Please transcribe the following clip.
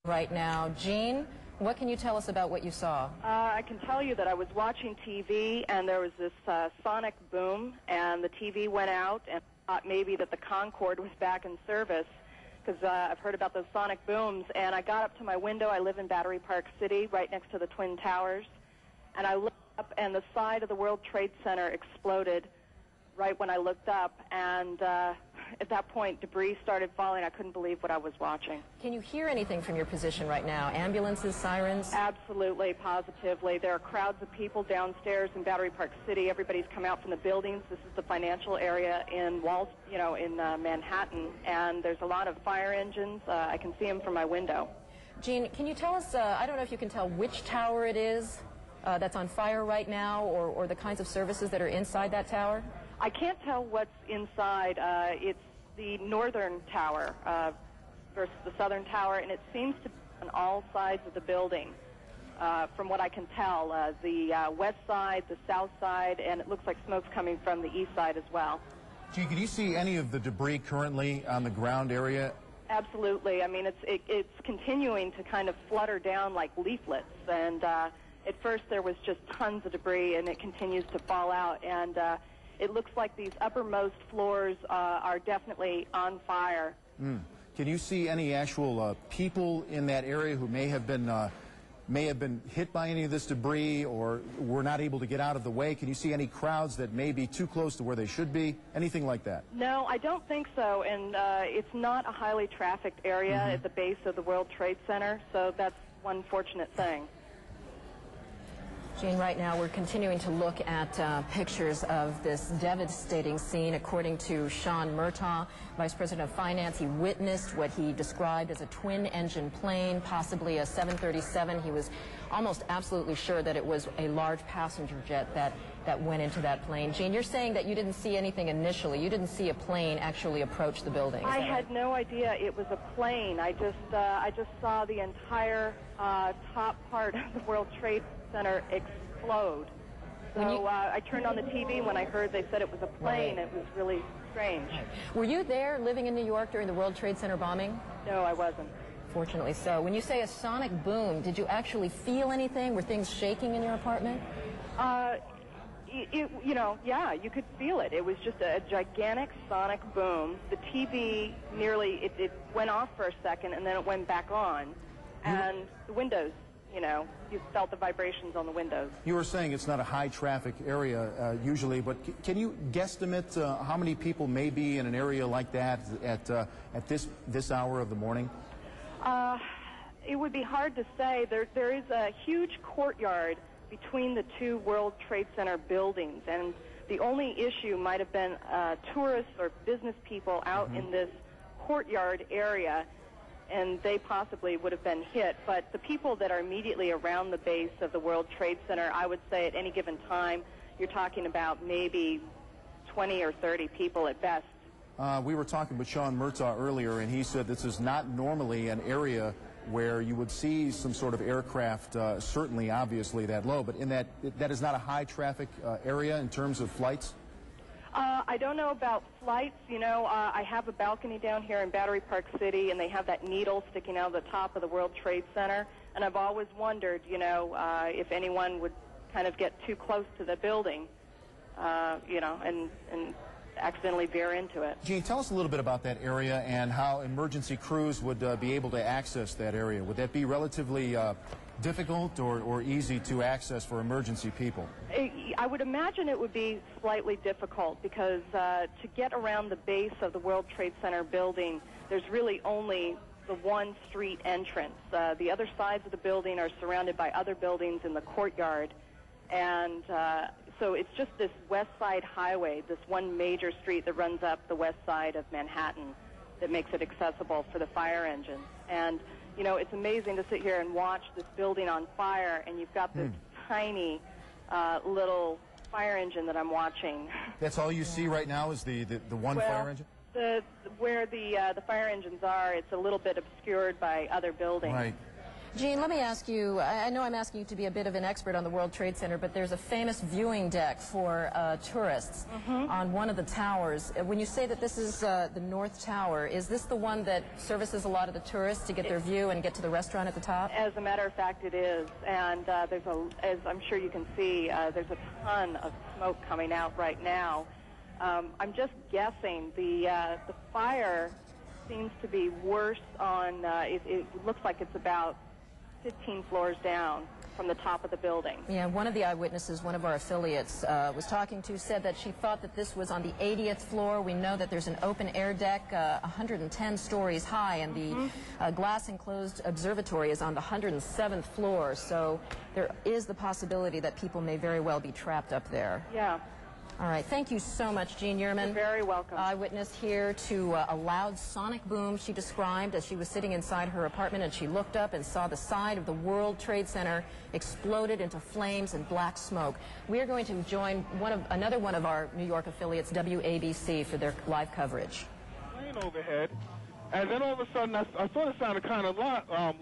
Right now. Jean, what can you tell us about what you saw? I can tell you that I was watching TV and there was this sonic boom and the TV went out and I thought maybe that the Concorde was back in service because I've heard about those sonic booms, and I got up to my window. I live in Battery Park City right next to the Twin Towers, and I looked up and the side of the World Trade Center exploded right when I looked up, and at that point debris started falling. I couldn't believe what I was watching. Can you hear anything from your position right now? Ambulances, sirens? Absolutely, positively. There are crowds of people downstairs in Battery Park City. Everybody's come out from the buildings. This is the financial area in Manhattan, and there's a lot of fire engines. I can see them from my window. Jean, can you tell us, I don't know if you can tell which tower it is that's on fire right now, or the kinds of services that are inside that tower? I can't tell what's inside. It's the northern tower versus the southern tower, and it seems to be on all sides of the building, from what I can tell. The west side, the south side, and it looks like smoke's coming from the east side as well. Gee, can you see any of the debris currently on the ground area? Absolutely. I mean, it's continuing to kind of flutter down like leaflets, and at first there was just tons of debris, and it continues to fall out, and it looks like these uppermost floors are definitely on fire. Can you see any actual people in that area who may have been hit by any of this debris or were not able to get out of the way? Can you see any crowds that may be too close to where they should be? Anything like that? No, I don't think so, and it's not a highly trafficked area at the base of the World Trade Center, so that's one fortunate thing. Jean, right now we're continuing to look at pictures of this devastating scene. According to Sean Murtaugh, Vice President of Finance, he witnessed what he described as a twin-engine plane, possibly a 737. He was almost absolutely sure that it was a large passenger jet that went into that plane. Jean, you're saying that you didn't see anything initially. You didn't see a plane actually approach the building. I had no idea it was a plane. I just saw the entire top part of the World Trade Center explode. So I turned on the TV when I heard they said it was a plane. It was really strange. Were you there living in New York during the World Trade Center bombing? No, I wasn't. Fortunately so. When you say a sonic boom, did you actually feel anything? Were things shaking in your apartment? Yeah, you could feel it. It was just a gigantic sonic boom. The TV it went off for a second and then it went back on. And the windows, you felt the vibrations on the windows. You were saying it's not a high traffic area usually, but can you guesstimate how many people may be in an area like that at this hour of the morning? It would be hard to say. There is a huge courtyard between the two World Trade Center buildings, and the only issue might have been tourists or business people out in this courtyard area, and they possibly would have been hit. But the people that are immediately around the base of the World Trade Center, I would say at any given time, you're talking about maybe 20 or 30 people at best. We were talking with Sean Murtaugh earlier, and he said this is not normally an area where you would see some sort of aircraft, certainly, obviously, that low, but in that is not a high-traffic area in terms of flights? I don't know about flights. I have a balcony down here in Battery Park City, and they have that needle sticking out of the top of the World Trade Center, and I've always wondered, if anyone would kind of get too close to the building, and accidentally veer into it. Jean, tell us a little bit about that area and how emergency crews would be able to access that area. Would that be relatively difficult or easy to access for emergency people? I would imagine it would be slightly difficult because to get around the base of the World Trade Center building, there's really only the one street entrance. The other sides of the building are surrounded by other buildings in the courtyard, and so it's just this west side highway, this one major street that runs up the west side of Manhattan that makes it accessible for the fire engines. And, it's amazing to sit here and watch this building on fire, and you've got this tiny little fire engine that I'm watching. That's all you see right now is the one fire engine? Where the fire engines are, it's a little bit obscured by other buildings. Right. Gene, let me ask you, I know I'm asking you to be a bit of an expert on the World Trade Center, but there's a famous viewing deck for tourists on one of the towers. When you say that this is the North Tower, is this the one that services a lot of the tourists to get their view and get to the restaurant at the top? As a matter of fact, it is. And as I'm sure you can see, there's a ton of smoke coming out right now. I'm just guessing the fire seems to be worse on, it looks like it's about 15 floors down from the top of the building. Yeah, one of the eyewitnesses, one of our affiliates was talking to, said that she thought that this was on the 80th floor. We know that there's an open air deck 110 stories high, and the glass enclosed observatory is on the 107th floor. So there is the possibility that people may very well be trapped up there. Yeah. All right. Thank you so much, Jean Yerman. You're very welcome. Eyewitness here to a loud sonic boom she described as she was sitting inside her apartment, and she looked up and saw the side of the World Trade Center exploded into flames and black smoke. We are going to join another one of our New York affiliates, WABC, for their live coverage. Plane overhead, and then all of a sudden I thought it sounded kind of loud.